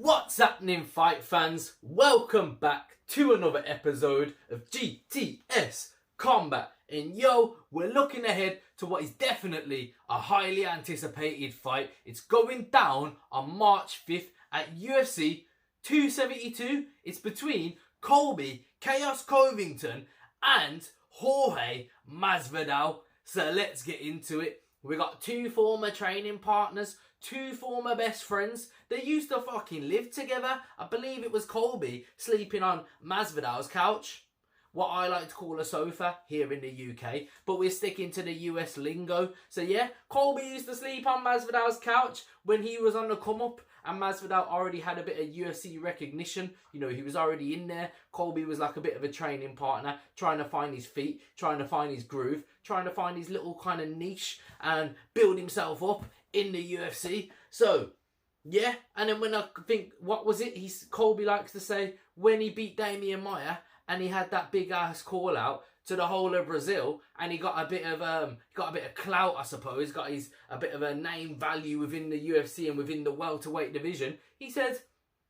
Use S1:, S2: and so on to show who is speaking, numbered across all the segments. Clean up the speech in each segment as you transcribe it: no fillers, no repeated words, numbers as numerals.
S1: What's happening, fight fans? Welcome back to another episode of GTS Combat. And yo, we're looking ahead to what is definitely a highly anticipated fight. It's going down on March 5th at UFC 272. It's between Colby, Chaos Covington and Jorge Masvidal. So let's get into it. We got two former training partners, two former best friends. They used to fucking live together. I believe it was Colby sleeping on Masvidal's couch. What I like to call a sofa here in the UK. But we're sticking to the US lingo. So yeah, Colby used to sleep on Masvidal's couch when he was on the come up. And Masvidal already had a bit of UFC recognition. You know, he was already in there. Colby was like a bit of a training partner, trying to find his feet, trying to find his groove, trying to find his little kind of niche and build himself up in the UFC. So, yeah. And then when I think, what was it? Colby likes to say, when he beat Damian Maia and he had that big ass call out to the whole of Brazil, and he got a bit of clout, I suppose. Got a bit of a name value within the UFC and within the welterweight division. He said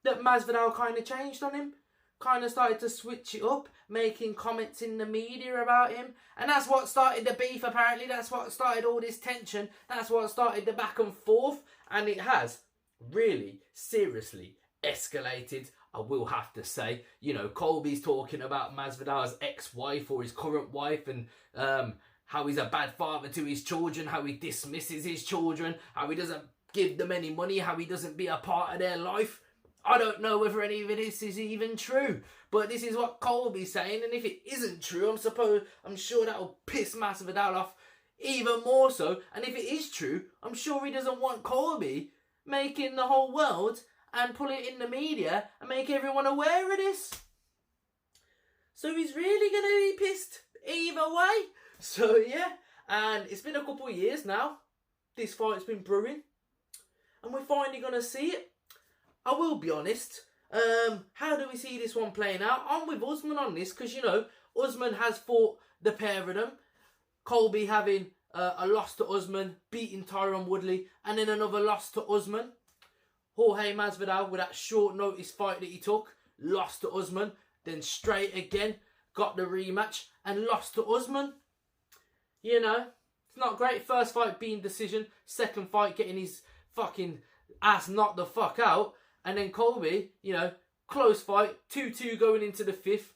S1: that Masvidal kind of changed on him, kind of started to switch it up, making comments in the media about him, and that's what started the beef. Apparently, that's what started all this tension. That's what started the back and forth, and it has really seriously escalated. I will have to say, you know, Colby's talking about Masvidal's ex-wife or his current wife and how he's a bad father to his children, how he dismisses his children, how he doesn't give them any money, how he doesn't be a part of their life. I don't know whether any of this is even true, but this is what Colby's saying, and if it isn't true, I'm sure that'll piss Masvidal off even more so, and if it is true, I'm sure he doesn't want Colby making the whole world and put it in the media and make everyone aware of this. So he's really going to be pissed either way. So yeah, and it's been a couple of years now. This fight's been brewing. And we're finally going to see it. I will be honest. How do we see this one playing out? I'm with Usman on this because, you know, Usman has fought the pair of them. Colby having a loss to Usman, beating Tyron Woodley, and then another loss to Usman. Jorge Masvidal, with that short notice fight that he took, lost to Usman, then straight again, got the rematch and lost to Usman. You know, it's not great. First fight being decision, second fight getting his fucking ass knocked the fuck out, and then Colby, you know, close fight, 2-2 going into the fifth.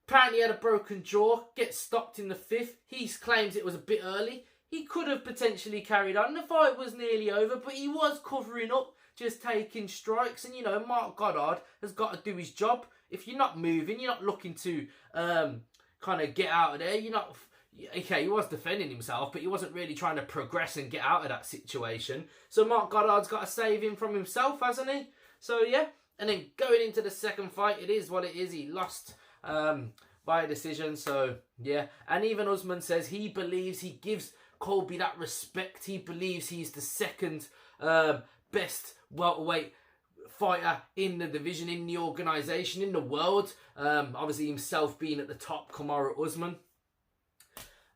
S1: Apparently he had a broken jaw, gets stopped in the fifth. He claims it was a bit early. He could have potentially carried on. The fight was nearly over, but he was covering up, just taking strikes. And, you know, Mark Goddard has got to do his job. If you're not moving, you're not looking to kind of get out of there. You're not... Okay, he was defending himself, but he wasn't really trying to progress and get out of that situation. So Mark Goddard's got to save him from himself, hasn't he? So, yeah. And then going into the second fight, it is what it is. He lost by a decision. So, yeah. And even Usman says he believes he gives Colby that respect. He believes he's the second best welterweight fighter in the division, in the organisation, in the world. Obviously himself being at the top, Kamaru Usman.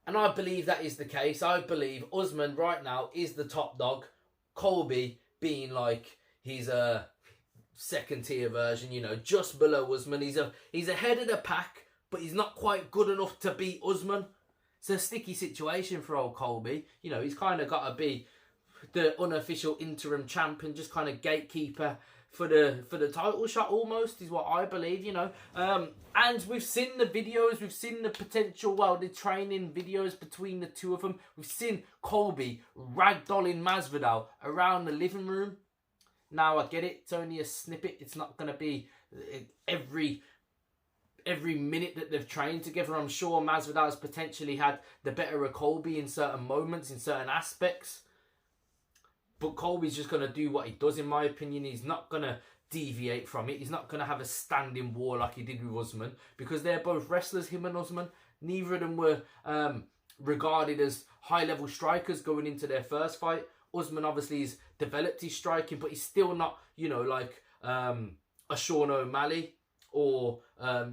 S1: And I believe that is the case. I believe Usman right now is the top dog. Colby being like his second tier version, you know, just below Usman. He's ahead of the pack, but he's not quite good enough to beat Usman. It's a sticky situation for old Colby. You know, he's kind of got to be the unofficial interim champion, just kind of gatekeeper for the title shot almost, is what I believe, you know. And we've seen the videos, we've seen the potential, well, the training videos between the two of them. We've seen Colby ragdolling Masvidal around the living room. Now, I get it, it's only a snippet. It's not going to be every minute that they've trained together. I'm sure Masvidal's potentially had the better of Colby in certain moments, in certain aspects. But Colby's just going to do what he does, in my opinion. He's not going to deviate from it. He's not going to have a standing war like he did with Usman, because they're both wrestlers, him and Usman. Neither of them were regarded as high-level strikers going into their first fight. Usman obviously has developed his striking, but he's still not, you know, like a Sean O'Malley or,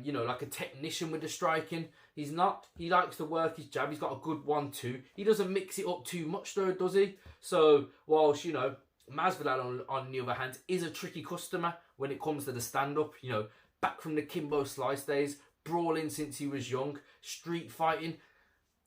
S1: you know, like a technician with the striking. He's not. He likes to work his jab. He's got a good 1-2. He doesn't mix it up too much though, does he? So, whilst, you know, Masvidal, on the other hand, is a tricky customer when it comes to the stand-up. You know, back from the Kimbo Slice days, brawling since he was young, street fighting.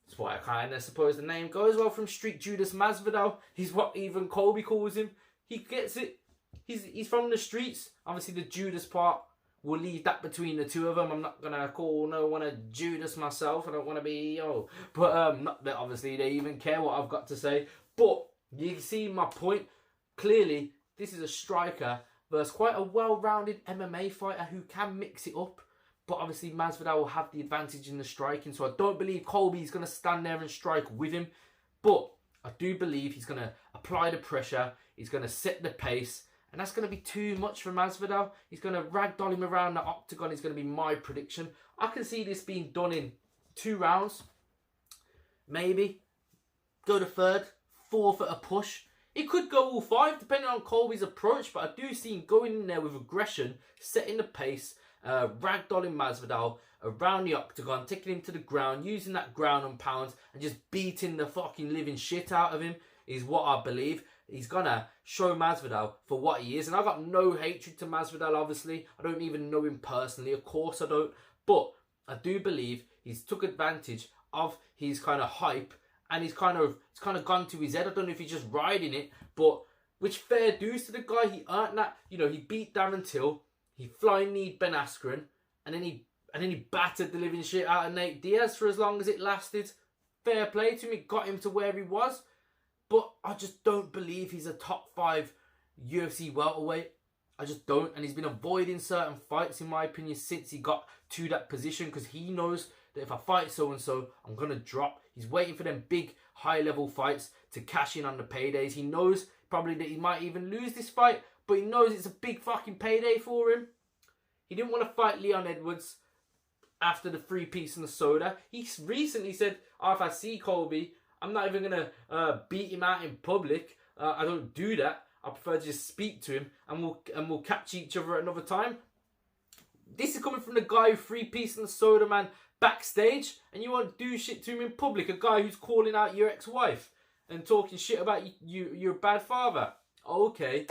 S1: That's why I kind of suppose the name goes well from Street Judas Masvidal. He's what even Colby calls him. He gets it. He's from the streets. Obviously, the Judas part, we'll leave that between the two of them. I'm not going to call no one a Judas myself. I don't want to be, But not that obviously they even care what I've got to say. But you see my point. Clearly, this is a striker versus quite a well-rounded MMA fighter who can mix it up. But obviously, Masvidal will have the advantage in the striking. So I don't believe Colby's going to stand there and strike with him. But I do believe he's going to apply the pressure. He's going to set the pace. And that's going to be too much for Masvidal. He's going to ragdoll him around the octagon. Is going to be my prediction. I can see this being done in 2 rounds. Maybe. Go to third. Fourth at a push. It could go all 5, depending on Colby's approach. But I do see him going in there with aggression, setting the pace, ragdolling Masvidal around the octagon, taking him to the ground, using that ground and pound, and just beating the fucking living shit out of him, is what I believe. He's going to show Masvidal for what he is. And I've got no hatred to Masvidal, obviously. I don't even know him personally. Of course I don't. But I do believe he's took advantage of his kind of hype. And it's kind of gone to his head. I don't know if he's just riding it. But which fair dues to the guy. He earned that. You know, he beat Darren Till. He flying kneed Ben Askren. And then he battered the living shit out of Nate Diaz for as long as it lasted. Fair play to him. It got him to where he was. But I just don't believe he's a top 5 UFC welterweight. I just don't. And he's been avoiding certain fights, in my opinion, since he got to that position. Because he knows that if I fight so-and-so, I'm going to drop. He's waiting for them big, high-level fights to cash in on the paydays. He knows probably that he might even lose this fight. But he knows it's a big fucking payday for him. He didn't want to fight Leon Edwards after the 3-piece and the soda. He recently said, if I see Colby, I'm not even going to beat him out in public. I don't do that. I prefer to just speak to him and we'll catch each other at another time. This is coming from the guy who 3-piece and the soda man backstage, and you won't do shit to him in public. A guy who's calling out your ex-wife and talking shit about you're a bad father. Okay.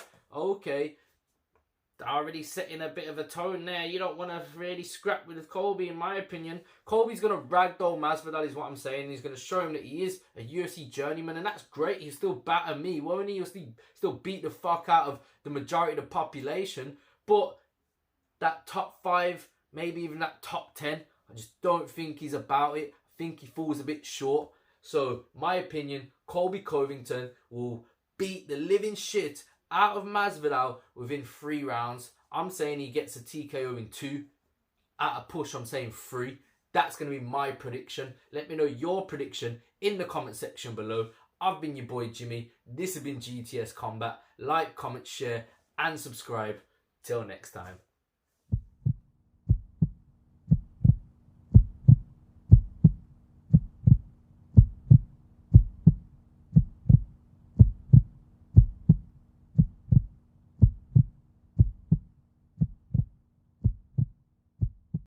S1: Already setting a bit of a tone there. You don't want to really scrap with Colby, in my opinion. Colby's going to ragdoll Masvidal, is what I'm saying. He's going to show him that he is a UFC journeyman, and that's great. He'll still batter me, won't he? He'll still beat the fuck out of the majority of the population. But that top 5, maybe even that top 10, I just don't think he's about it. I think he falls a bit short. So, my opinion, Colby Covington will beat the living shit out of Masvidal within 3 rounds. I'm saying he gets a TKO in 2. At a push, I'm saying 3. That's going to be my prediction. Let me know your prediction in the comment section below. I've been your boy Jimmy. This has been GTS Combat. Like, comment, share, and subscribe. Till next time.